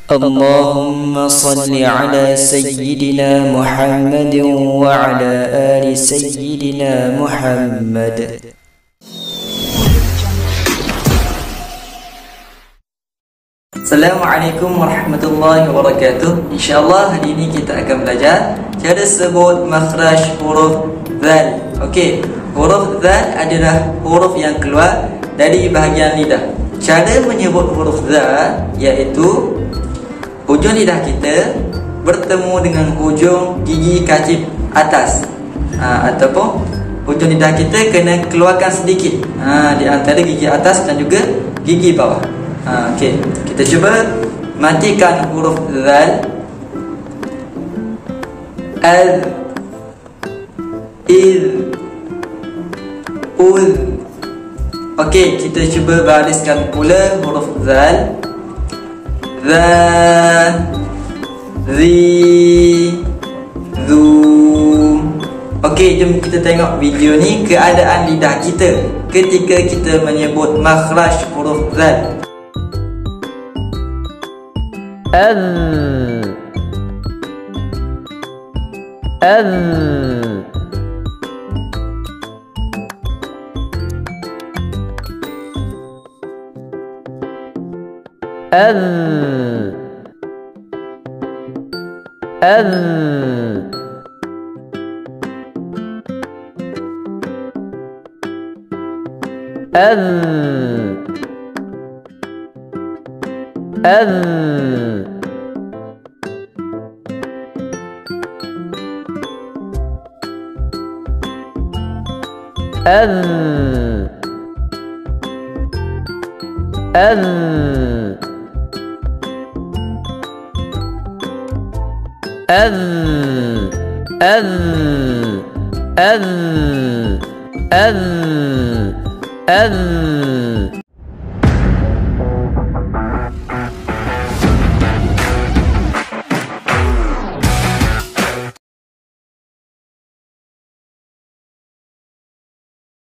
اللهم صل على سيدنا محمد وعلى آل سيدنا محمد. Assalamualaikum warahmatullahi wabarakatuh. InsyaAllah hari ini kita akan belajar cara sebut makhraj huruf zal. Okey, huruf zal adalah huruf yang keluar dari bahagian lidah. Cara menyebut huruf zal iaitu hujung lidah kita bertemu dengan hujung gigi kacip atas, ataupun hujung lidah kita kena keluarkan sedikit di antara gigi atas dan juga gigi bawah. Okey, kita cuba matikan huruf zal. Al, il, ul. Okey, kita cuba bariskan pula huruf zal. Za, zi, zu. Okey, jom kita tengok video ni keadaan lidah kita ketika kita menyebut makhraj huruf zal. Al, al, al, al, al, al, al, al, al, al, al.